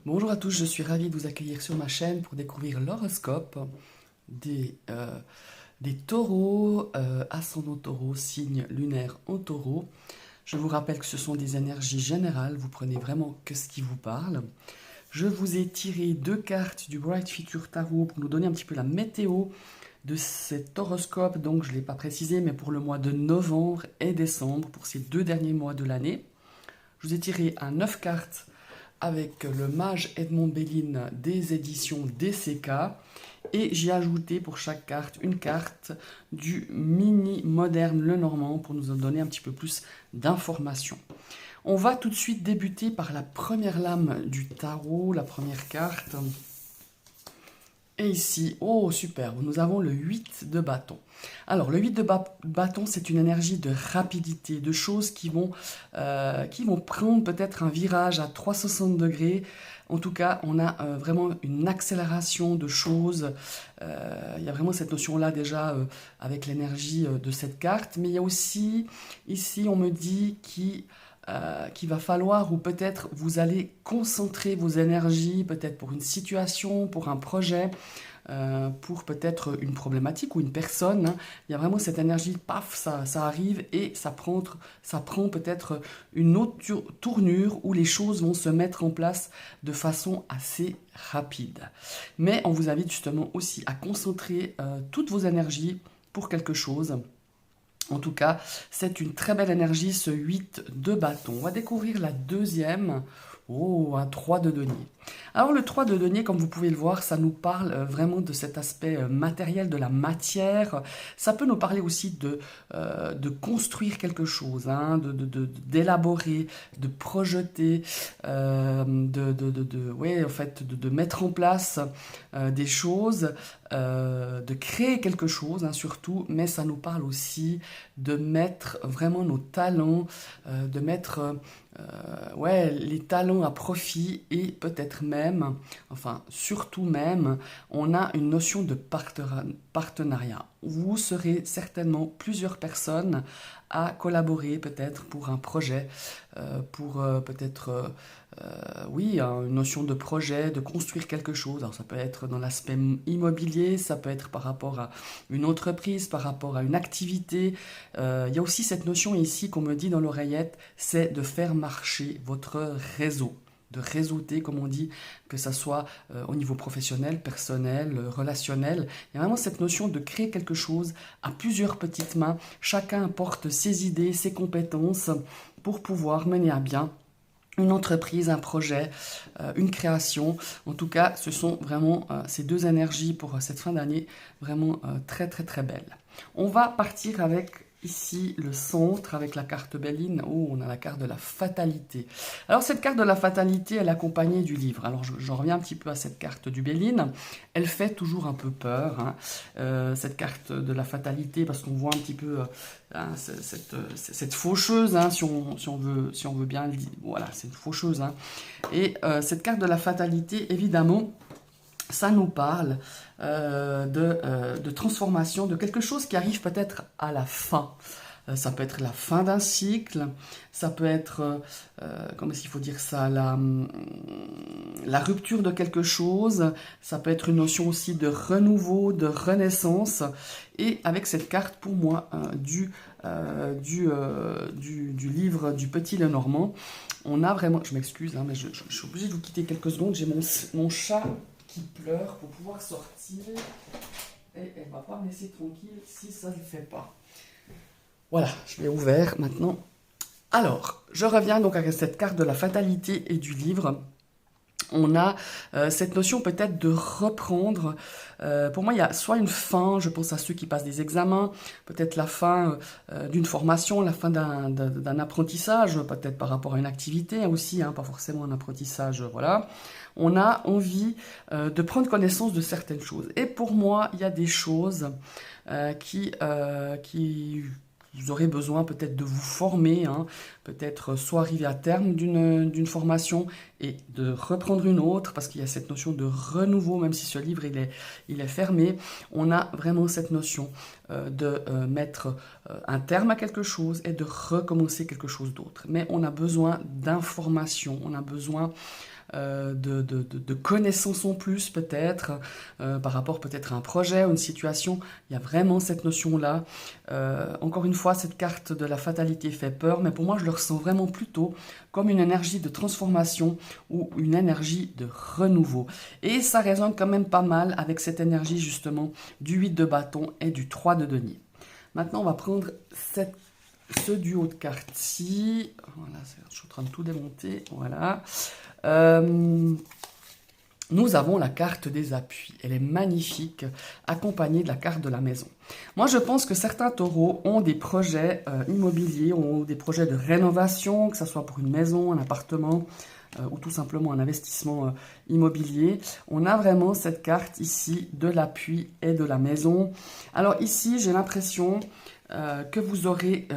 Bonjour à tous, je suis ravi de vous accueillir sur ma chaîne pour découvrir l'horoscope des, euh, des taureaux, ascendant taureau, signe lunaire en taureau. Je vous rappelle que ce sont des énergies générales, vous prenez vraiment que ce qui vous parle. Je vous ai tiré deux cartes du Bright Future Tarot pour nous donner un petit peu la météo de cet horoscope, donc je ne l'ai pas précisé, mais pour le mois de novembre et décembre, pour ces deux derniers mois de l'année. Je vous ai tiré un 9 cartes avec le mage Edmond Belline des éditions DCK et j'ai ajouté pour chaque carte une carte du mini moderne Lenormand pour nous en donner un petit peu plus d'informations. On va tout de suite débuter par la première lame du tarot, la première carte. Et ici, oh super, nous avons le 8 de bâton. Alors le 8 de bâton, c'est une énergie de rapidité, de choses qui vont prendre peut-être un virage à 360 degrés. En tout cas, on a vraiment une accélération de choses. Il y a vraiment cette notion-là déjà avec l'énergie de cette carte. Mais il y a aussi, ici, on me dit qu'il va falloir, ou peut-être vous allez concentrer vos énergies, peut-être pour une situation, pour un projet, pour peut-être une problématique ou une personne. Hein. Il y a vraiment cette énergie, paf, ça arrive et ça prend peut-être une autre tournure où les choses vont se mettre en place de façon assez rapide. Mais on vous invite justement aussi à concentrer toutes vos énergies pour quelque chose. En tout cas, c'est une très belle énergie, ce 8 de bâton. On va découvrir la deuxième. Oh, un 3 de denier. Alors le 3 de denier, comme vous pouvez le voir, ça nous parle vraiment de cet aspect matériel, de la matière. Ça peut nous parler aussi de construire quelque chose, hein, d'élaborer, de projeter, ouais, en fait, de mettre en place des choses, de créer quelque chose, hein, surtout. Mais ça nous parle aussi de mettre vraiment nos talents, de mettre ouais, les talents à profit et peut-être même, enfin surtout même, on a une notion de partenariat. Vous serez certainement plusieurs personnes à collaborer peut-être pour un projet, pour peut-être, oui, une notion de projet, de construire quelque chose. Alors ça peut être dans l'aspect immobilier, ça peut être par rapport à une entreprise, par rapport à une activité. Il y a aussi cette notion ici qu'on me dit dans l'oreillette, c'est de faire marcher votre réseau, de réseauter, comme on dit, que ça soit au niveau professionnel, personnel, relationnel. Il y a vraiment cette notion de créer quelque chose à plusieurs petites mains. Chacun apporte ses idées, ses compétences pour pouvoir mener à bien une entreprise, un projet, une création. En tout cas, ce sont vraiment ces deux énergies pour cette fin d'année vraiment très très très belles. On va partir avec ici le centre avec la carte Belline. Oh, on a la carte de la fatalité. Alors cette carte de la fatalité, elle est accompagnée du livre. Alors j'en reviens un petit peu à cette carte du Belline. Elle fait toujours un peu peur, hein, cette carte de la fatalité, parce qu'on voit un petit peu hein, cette faucheuse, hein, si on veut bien le dire. Voilà, c'est une faucheuse. Hein. Et cette carte de la fatalité, évidemment, ça nous parle de transformation, de quelque chose qui arrive peut-être à la fin. Ça peut être la fin d'un cycle, ça peut être, comment est-ce qu'il faut dire ça, la rupture de quelque chose, ça peut être une notion aussi de renouveau, de renaissance. Et avec cette carte, pour moi, du livre du Petit Lenormand, on a vraiment, je m'excuse, hein, mais je suis obligée de vous quitter quelques secondes, j'ai mon chat qui pleure pour pouvoir sortir et elle va pas me laisser tranquille si ça ne le fait pas. Voilà, je l'ai ouvert maintenant. Alors, je reviens donc avec cette carte de la fatalité et du livre. On a cette notion peut-être de reprendre. Pour moi, il y a soit une fin, je pense à ceux qui passent des examens, peut-être la fin d'une formation, la fin d'un apprentissage, peut-être par rapport à une activité aussi, hein, pas forcément un apprentissage, voilà. On a envie de prendre connaissance de certaines choses. Et pour moi, il y a des choses qui vous aurez besoin peut-être de vous former, hein, peut-être soit arriver à terme d'une formation et de reprendre une autre, parce qu'il y a cette notion de renouveau, même si ce livre il est fermé, on a vraiment cette notion de mettre un terme à quelque chose et de recommencer quelque chose d'autre. Mais on a besoin d'informations, on a besoin de connaissances en plus peut-être, par rapport peut-être à un projet ou une situation. Il y a vraiment cette notion-là. Encore une fois, cette carte de la fatalité fait peur, mais pour moi, je le ressens vraiment plutôt comme une énergie de transformation ou une énergie de renouveau. Et ça résonne quand même pas mal avec cette énergie justement du 8 de bâton et du 3 de denier. Maintenant, on va prendre ce duo de cartes-ci. Voilà, je suis en train de tout démonter. Voilà. Nous avons la carte des appuis. Elle est magnifique, accompagnée de la carte de la maison. Moi, je pense que certains taureaux ont des projets immobiliers, ont des projets de rénovation, que ce soit pour une maison, un appartement, ou tout simplement un investissement immobilier. On a vraiment cette carte ici de l'appui et de la maison. Alors ici, j'ai l'impression que vous aurez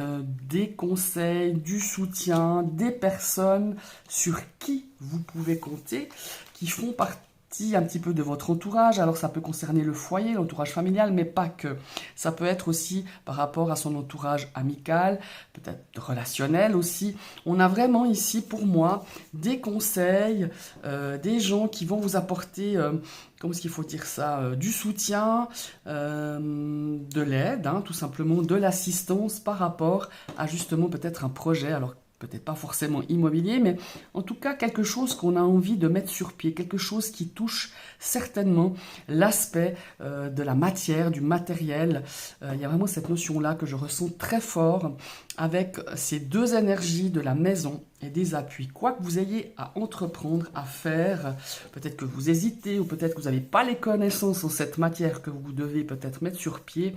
des conseils, du soutien, des personnes sur qui vous pouvez compter, qui font partie un petit peu de votre entourage. Alors ça peut concerner le foyer, l'entourage familial, mais pas que. Ça peut être aussi par rapport à son entourage amical, peut-être relationnel aussi. On a vraiment ici pour moi des conseils, des gens qui vont vous apporter, comment est-ce qu'il faut dire ça, du soutien, de l'aide, hein, tout simplement, de l'assistance par rapport à justement peut-être un projet. Alors peut-être pas forcément immobilier, mais en tout cas quelque chose qu'on a envie de mettre sur pied, quelque chose qui touche certainement l'aspect de la matière, du matériel. Il y a vraiment cette notion-là que je ressens très fort avec ces deux énergies de la maison et des appuis. Quoi que vous ayez à entreprendre, à faire, peut-être que vous hésitez ou peut-être que vous n'avez pas les connaissances en cette matière que vous devez peut-être mettre sur pied,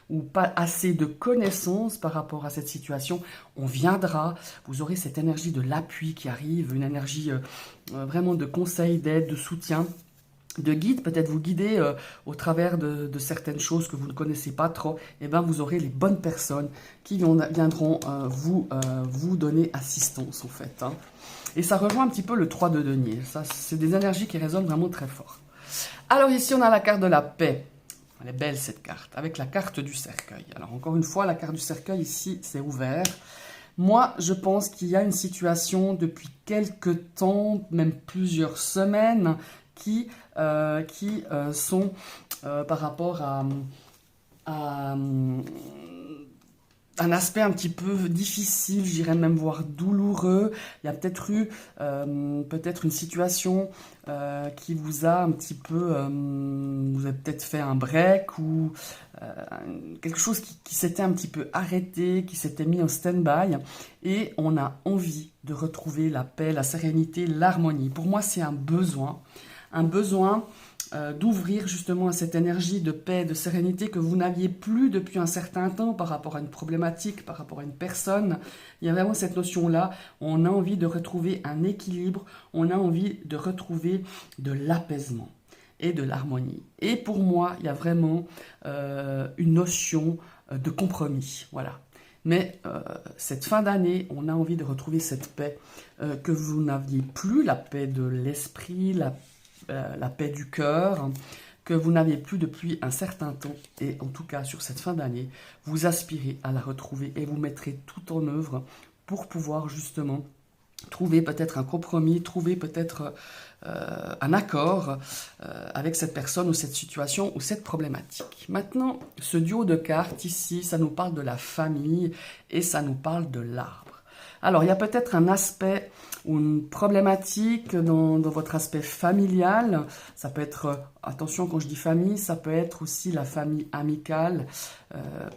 ou pas assez de connaissances par rapport à cette situation, on viendra, vous aurez cette énergie de l'appui qui arrive, une énergie vraiment de conseil, d'aide, de soutien, de guide, peut-être vous guider au travers de certaines choses que vous ne connaissez pas trop, et bien vous aurez les bonnes personnes qui viendront vous donner assistance en fait. Hein. Et ça rejoint un petit peu le 3 de denier, ça c'est des énergies qui résonnent vraiment très fort. Alors ici on a la carte de la paix. Elle est belle cette carte, avec la carte du cercueil. Alors encore une fois, la carte du cercueil ici, c'est ouvert. Moi, je pense qu'il y a une situation depuis quelques temps, même plusieurs semaines, qui sont par rapport à un aspect un petit peu difficile, j'irais même voir douloureux. Il y a peut-être eu peut-être une situation qui vous a un petit peu, vous avez peut-être fait un break ou quelque chose qui s'était un petit peu arrêté, qui s'était mis en stand-by et on a envie de retrouver la paix, la sérénité, l'harmonie. Pour moi, c'est un besoin d'ouvrir justement à cette énergie de paix, de sérénité que vous n'aviez plus depuis un certain temps par rapport à une problématique, par rapport à une personne. Il y a vraiment cette notion-là, on a envie de retrouver un équilibre, on a envie de retrouver de l'apaisement et de l'harmonie. Et pour moi, il y a vraiment une notion de compromis, voilà. Mais cette fin d'année, on a envie de retrouver cette paix que vous n'aviez plus, la paix de l'esprit, la paix du cœur, que vous n'aviez plus depuis un certain temps. Et en tout cas, sur cette fin d'année, vous aspirez à la retrouver et vous mettrez tout en œuvre pour pouvoir justement trouver peut-être un compromis, trouver peut-être un accord avec cette personne ou cette situation ou cette problématique. Maintenant, ce duo de cartes ici, ça nous parle de la famille et ça nous parle de l'arbre. Alors, il y a peut-être un aspect ou une problématique dans votre aspect familial. Ça peut être, attention quand je dis famille, ça peut être aussi la famille amicale,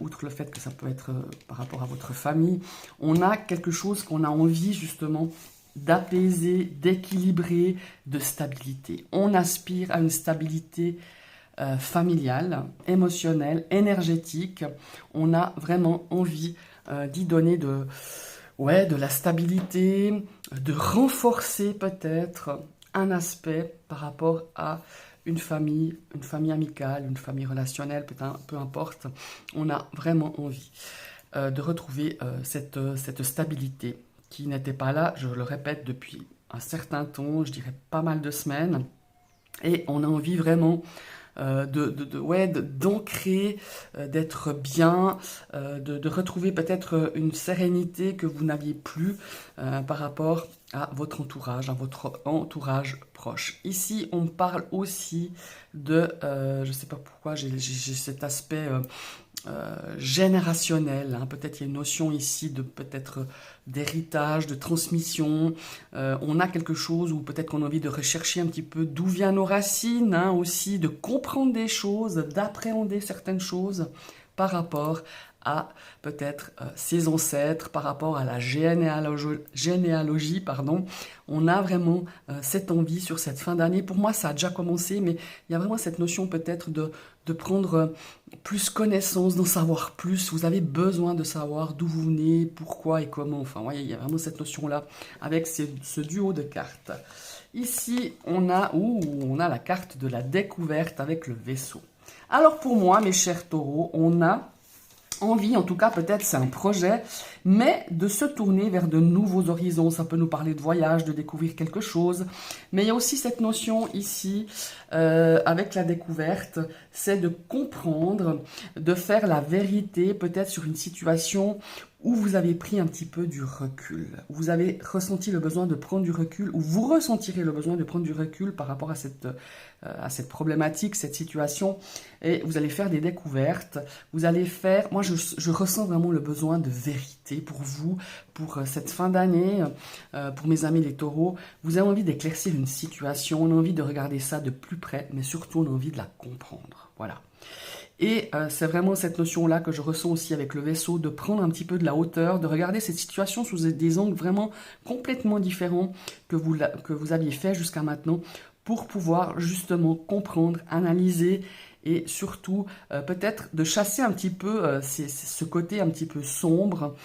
outre le fait que ça peut être par rapport à votre famille. On a quelque chose qu'on a envie justement d'apaiser, d'équilibrer, de stabilité. On aspire à une stabilité familiale, émotionnelle, énergétique. On a vraiment envie d'y donner de la stabilité, de renforcer peut-être un aspect par rapport à une famille amicale, une famille relationnelle, peu importe. On a vraiment envie de retrouver cette stabilité qui n'était pas là, je le répète, depuis un certain temps, je dirais pas mal de semaines. Et on a envie vraiment ouais, d'ancrer, d'être bien, de retrouver peut-être une sérénité que vous n'aviez plus par rapport à votre entourage proche. Ici, on parle aussi de, je ne sais pas pourquoi, j'ai cet aspect générationnel, hein. Peut-être il y a une notion ici de peut-être d'héritage, de transmission. On a quelque chose où peut-être qu'on a envie de rechercher un petit peu d'où viennent nos racines, hein, aussi de comprendre des choses, d'appréhender certaines choses par rapport à peut-être ses ancêtres, par rapport à la généalogie, pardon. On a vraiment cette envie sur cette fin d'année. Pour moi, ça a déjà commencé, mais il y a vraiment cette notion peut-être de prendre plus connaissance, d'en savoir plus. Vous avez besoin de savoir d'où vous venez, pourquoi et comment. Enfin, voyez, il y a vraiment cette notion-là avec ce duo de cartes. Ici, on a la carte de la découverte avec le vaisseau. Alors pour moi, mes chers taureaux, on a envie, en tout cas peut-être c'est un projet, mais de se tourner vers de nouveaux horizons. Ça peut nous parler de voyage, de découvrir quelque chose, mais il y a aussi cette notion ici, avec la découverte, c'est de comprendre, de faire la vérité peut-être sur une situation où vous avez pris un petit peu du recul, où vous avez ressenti le besoin de prendre du recul, ou vous ressentirez le besoin de prendre du recul par rapport à cette problématique, cette situation, et vous allez faire des découvertes, vous allez faire, moi je ressens vraiment le besoin de vérité pour vous, pour cette fin d'année, pour mes amis les taureaux. Vous avez envie d'éclaircir une situation, on a envie de regarder ça de plus près, mais surtout on a envie de la comprendre, voilà. Et c'est vraiment cette notion-là que je ressens aussi avec le vaisseau, de prendre un petit peu de la hauteur, de regarder cette situation sous des angles vraiment complètement différents que vous aviez fait jusqu'à maintenant, pour pouvoir justement comprendre, analyser et surtout peut-être de chasser un petit peu ce côté un petit peu sombre,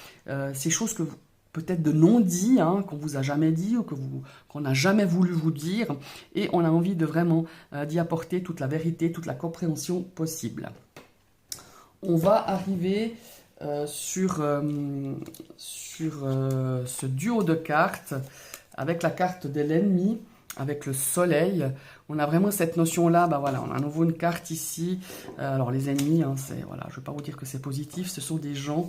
ces choses que peut-être de non-dit, hein, qu'on vous a jamais dit ou qu'on n'a jamais voulu vous dire, et on a envie de vraiment d'y apporter toute la vérité, toute la compréhension possible. On va arriver sur ce duo de cartes avec la carte de l'ennemi, avec le soleil. On a vraiment cette notion-là, bah voilà, on a à nouveau une carte ici. Alors les ennemis, hein, voilà, je ne vais pas vous dire que c'est positif, ce sont des gens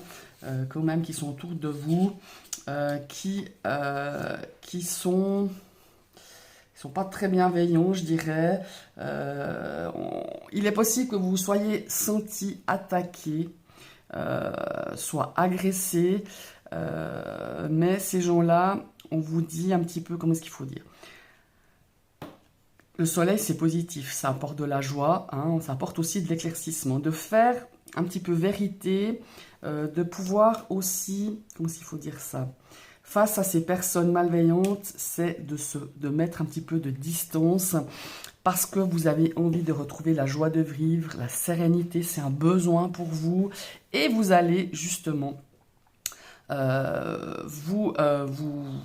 quand même qui sont autour de vous, qui sont pas très bienveillants, je dirais. Il est possible que vous soyez senti attaqué, soit agressé, mais ces gens-là, on vous dit un petit peu, comment est-ce qu'il faut dire ? Le soleil, c'est positif, ça apporte de la joie, hein, ça apporte aussi de l'éclaircissement, de faire un petit peu vérité, de pouvoir aussi, comment est-ce qu'il faut dire ça ? Face à ces personnes malveillantes, c'est de mettre un petit peu de distance, parce que vous avez envie de retrouver la joie de vivre, la sérénité, c'est un besoin pour vous, et vous allez justement vous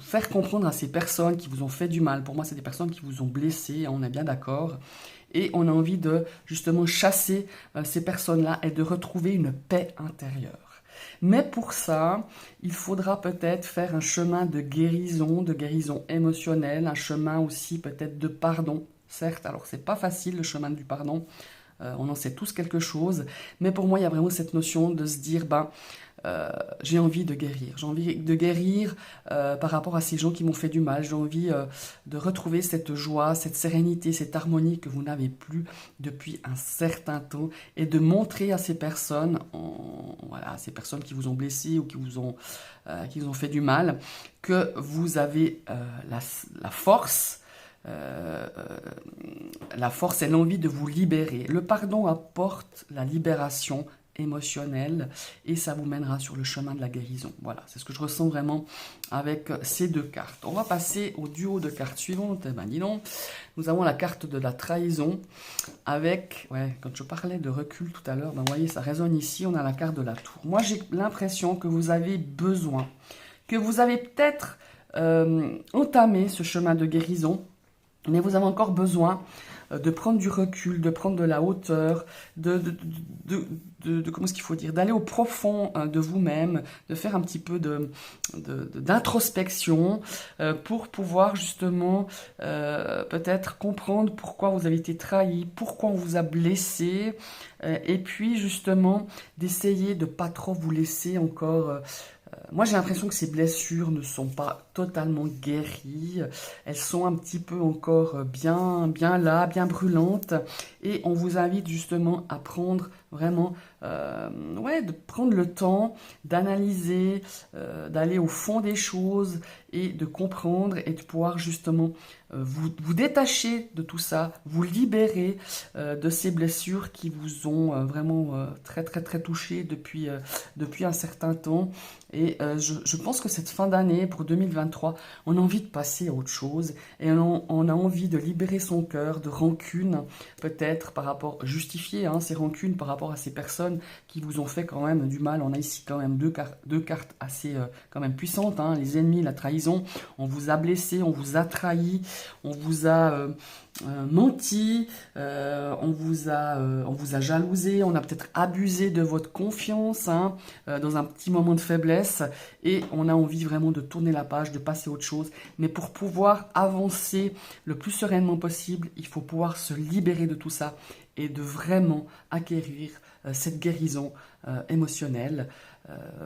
faire comprendre à ces personnes qui vous ont fait du mal. Pour moi, c'est des personnes qui vous ont blessé, on est bien d'accord. Et on a envie de justement chasser ces personnes-là et de retrouver une paix intérieure. Mais pour ça, il faudra peut-être faire un chemin de guérison émotionnelle, un chemin aussi peut-être de pardon. Certes, alors c'est pas facile le chemin du pardon, on en sait tous quelque chose, mais pour moi il y a vraiment cette notion de se dire, j'ai envie de guérir par rapport à ces gens qui m'ont fait du mal, j'ai envie de retrouver cette joie, cette sérénité, cette harmonie que vous n'avez plus depuis un certain temps, et de montrer à ces personnes, voilà, ces personnes qui vous ont blessé ou qui vous ont fait du mal, que vous avez la force et l'envie de vous libérer. Le pardon apporte la libération émotionnelle et ça vous mènera sur le chemin de la guérison. Voilà, c'est ce que je ressens vraiment avec ces deux cartes. On va passer au duo de cartes suivantes. Dis donc, nous avons la carte de la trahison avec, quand je parlais de recul tout à l'heure, vous voyez, ça résonne ici, on a la carte de la tour. Moi, j'ai l'impression que vous avez besoin, que vous avez peut-être entamé ce chemin de guérison, mais vous avez encore besoin de prendre du recul, de prendre de la hauteur, comment est-ce qu'il faut dire, d'aller au profond de vous-même, de faire un petit peu d'introspection pour pouvoir justement peut-être comprendre pourquoi vous avez été trahi, pourquoi on vous a blessé, et puis justement d'essayer de pas trop vous laisser encore. Moi, j'ai l'impression que ces blessures ne sont pas totalement guéries. Elles sont un petit peu encore bien là, bien brûlantes. Et on vous invite justement à prendre vraiment, de prendre le temps d'analyser, d'aller au fond des choses et de comprendre et de pouvoir justement vous détacher de tout ça, vous libérer de ces blessures qui vous ont vraiment très très très touché depuis un certain temps. Et je pense que cette fin d'année, pour 2023, on a envie de passer à autre chose et on a envie de libérer son cœur de rancune, peut-être par rapport, justifier ces rancunes par rapport à ces personnes qui vous ont fait quand même du mal. On a ici quand même deux cartes assez quand même puissantes, les ennemis, la trahison. On vous a blessé, on vous a trahi, on vous a menti, on vous a jalousé, on a peut-être abusé de votre confiance dans un petit moment de faiblesse et on a envie vraiment de tourner la page, de passer à autre chose. Mais pour pouvoir avancer le plus sereinement possible, il faut pouvoir se libérer de tout ça et de vraiment acquérir cette guérison émotionnelle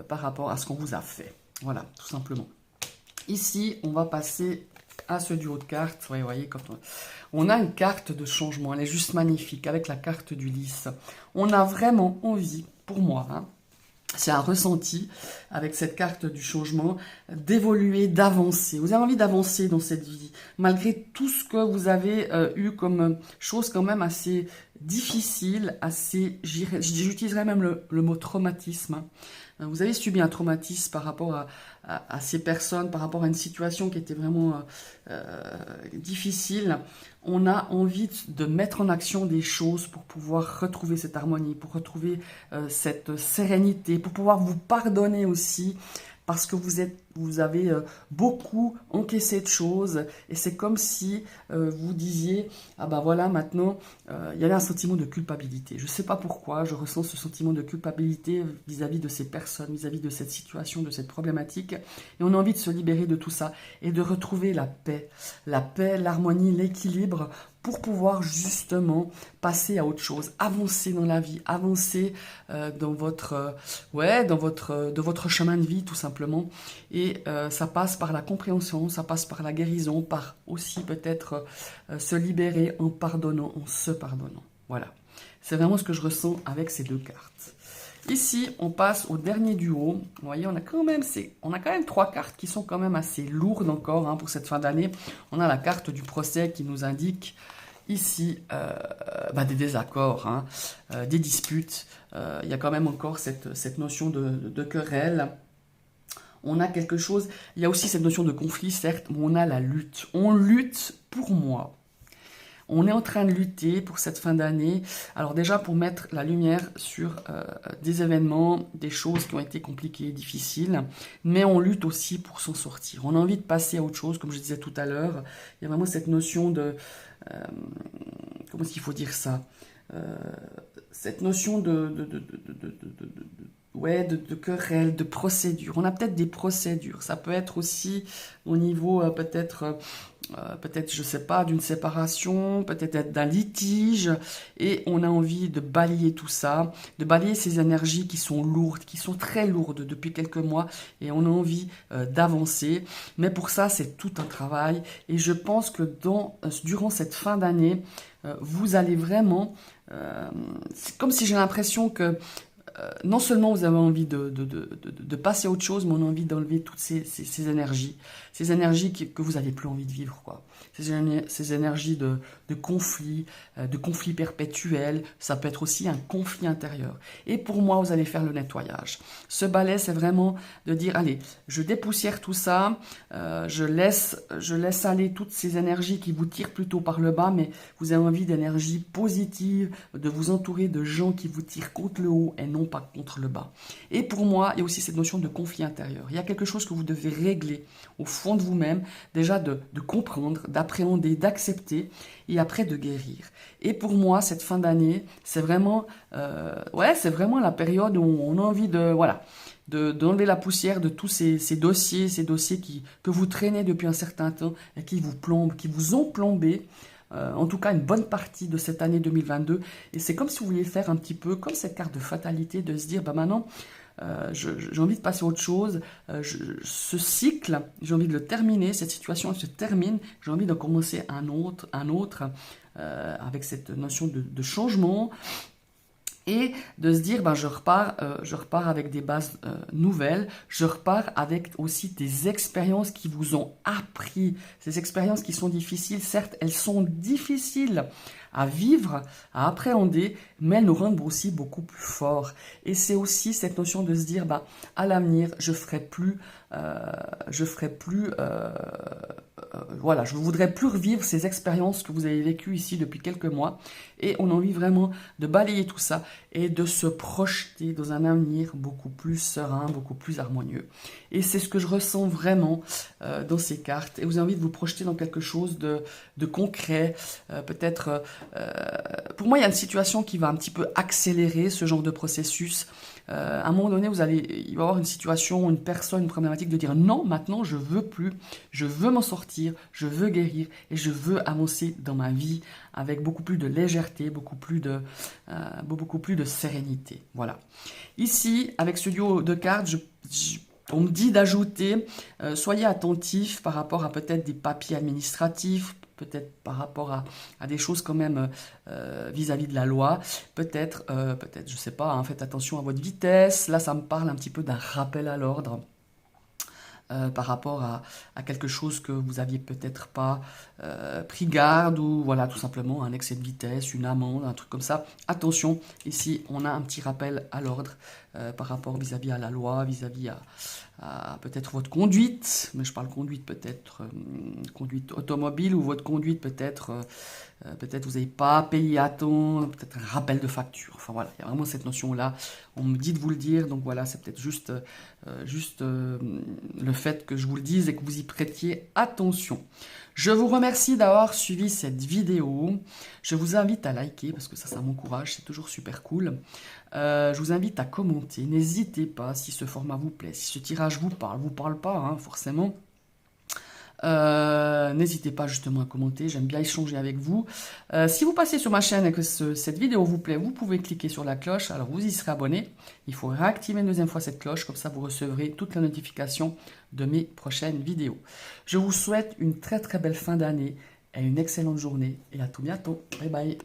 par rapport à ce qu'on vous a fait. Voilà, tout simplement. Ici, on va passer à ce duo de cartes. Vous voyez, quand on a une carte de changement, elle est juste magnifique avec la carte du lys. On a vraiment envie, pour moi, c'est un ressenti avec cette carte du changement, d'évoluer, d'avancer. Vous avez envie d'avancer dans cette vie, malgré tout ce que vous avez eu comme chose quand même assez difficile, j'utiliserais même le mot traumatisme. Vous avez subi un traumatisme par rapport à ces personnes, par rapport à une situation qui était vraiment difficile. On a envie de mettre en action des choses pour pouvoir retrouver cette harmonie, pour retrouver cette sérénité, pour pouvoir vous pardonner aussi, parce que vous avez beaucoup encaissé de choses et c'est comme si vous disiez « Ah ben voilà, maintenant, il y avait un sentiment de culpabilité. » Je ne sais pas pourquoi, je ressens ce sentiment de culpabilité vis-à-vis de ces personnes, vis-à-vis de cette situation, de cette problématique. Et on a envie de se libérer de tout ça et de retrouver la paix, l'harmonie, l'équilibre pour pouvoir justement passer à autre chose, avancer dans la vie, avancer dans votre chemin de vie tout simplement. Et ça passe par la compréhension, ça passe par la guérison, par aussi peut-être se libérer en pardonnant, en se pardonnant. Voilà, c'est vraiment ce que je ressens avec ces deux cartes. Ici, on passe au dernier duo. Vous voyez, on a quand même trois cartes qui sont quand même assez lourdes encore pour cette fin d'année. On a la carte du procès qui nous indique ici des désaccords, des disputes. Il y a quand même encore cette notion de querelle. On a quelque chose, il y a aussi cette notion de conflit, certes, mais on a la lutte. On lutte pour moi. On est en train de lutter pour cette fin d'année. Alors déjà, pour mettre la lumière sur des événements, des choses qui ont été compliquées, difficiles, mais on lutte aussi pour s'en sortir. On a envie de passer à autre chose, comme je disais tout à l'heure. Il y a vraiment cette notion de... comment est-ce qu'il faut dire ça cette notion de querelle, de procédure. On a peut-être des procédures. Ça peut être aussi au niveau peut-être, je sais pas, d'une séparation, peut-être d'un litige. Et on a envie de balayer tout ça, de balayer ces énergies qui sont lourdes, qui sont très lourdes depuis quelques mois. Et on a envie d'avancer. Mais pour ça, c'est tout un travail. Et je pense que durant cette fin d'année, vous allez vraiment... c'est comme si j'ai l'impression que non seulement vous avez envie de passer à autre chose, mais on a envie d'enlever toutes ces énergies que vous n'avez plus envie de vivre, quoi. Ces énergies de conflit perpétuel, ça peut être aussi un conflit intérieur. Et pour moi, vous allez faire le nettoyage. Ce balai, c'est vraiment de dire, allez, je dépoussière tout ça, je laisse aller toutes ces énergies qui vous tirent plutôt par le bas, mais vous avez envie d'énergie positive, de vous entourer de gens qui vous tirent contre le haut et non non pas contre le bas. Et pour moi, il y a aussi cette notion de conflit intérieur. Il y a quelque chose que vous devez régler au fond de vous-même, déjà de comprendre, d'appréhender, d'accepter, et après de guérir. Et pour moi, cette fin d'année, c'est vraiment, c'est vraiment la période où on a envie de, voilà, d'enlever la poussière de tous ces dossiers que vous traînez depuis un certain temps et qui vous plombent, qui vous ont plombé. En tout cas, une bonne partie de cette année 2022. Et c'est comme si vous vouliez faire un petit peu comme cette carte de fatalité, de se dire, bah maintenant, j'ai envie de passer à autre chose. Ce cycle, j'ai envie de le terminer. Cette situation se termine. J'ai envie de commencer un autre, avec cette notion de changement. Et de se dire, ben, je repars avec des bases nouvelles, je repars avec aussi des expériences qui vous ont appris. Ces expériences qui sont difficiles, certes, elles sont difficiles à vivre, à appréhender, mais elles nous rendent aussi beaucoup plus forts. Et c'est aussi cette notion de se dire, ben, à l'avenir, je ne voudrais plus revivre ces expériences que vous avez vécues ici depuis quelques mois. Et on a envie vraiment de balayer tout ça et de se projeter dans un avenir beaucoup plus serein, beaucoup plus harmonieux. Et c'est ce que je ressens vraiment dans ces cartes. Et vous avez envie de vous projeter dans quelque chose de concret. Peut-être, pour moi, il y a une situation qui va un petit peu accélérer ce genre de processus. À un moment donné, il va y avoir une situation, une personne, une problématique de dire non, maintenant je veux plus, je veux m'en sortir, je veux guérir et je veux avancer dans ma vie avec beaucoup plus de légèreté, beaucoup plus de sérénité. Voilà. Ici, avec ce duo de cartes, on me dit d'ajouter, soyez attentifs par rapport à peut-être des papiers administratifs, peut-être par rapport à des choses quand même vis-à-vis de la loi, peut-être, je sais pas, hein, faites attention à votre vitesse. Là, ça me parle un petit peu d'un rappel à l'ordre. Par rapport à quelque chose que vous aviez peut-être pas pris garde, ou voilà, tout simplement un excès de vitesse, une amende, un truc comme ça. Attention, ici on a un petit rappel à l'ordre par rapport vis-à-vis à la loi, vis-à-vis à peut-être votre conduite, mais je parle conduite peut-être conduite automobile, ou votre conduite peut-être vous n'avez pas payé à temps, peut-être un rappel de facture. Enfin voilà, il y a vraiment cette notion-là. On me dit de vous le dire, donc voilà, c'est peut-être juste le fait que je vous le dise et que vous y prêtiez attention. Je vous remercie d'avoir suivi cette vidéo. Je vous invite à liker parce que ça m'encourage, c'est toujours super cool. Je vous invite à commenter. N'hésitez pas si ce format vous plaît, si ce tirage vous parle pas, hein, forcément. N'hésitez pas justement à commenter, j'aime bien échanger avec vous. Si vous passez sur ma chaîne et que cette vidéo vous plaît, vous pouvez cliquer sur la cloche, alors vous y serez abonné. Il faut réactiver une deuxième fois cette cloche, comme ça vous recevrez toutes les notifications de mes prochaines vidéos. Je vous souhaite une très très belle fin d'année et une excellente journée, et à tout bientôt. Bye bye.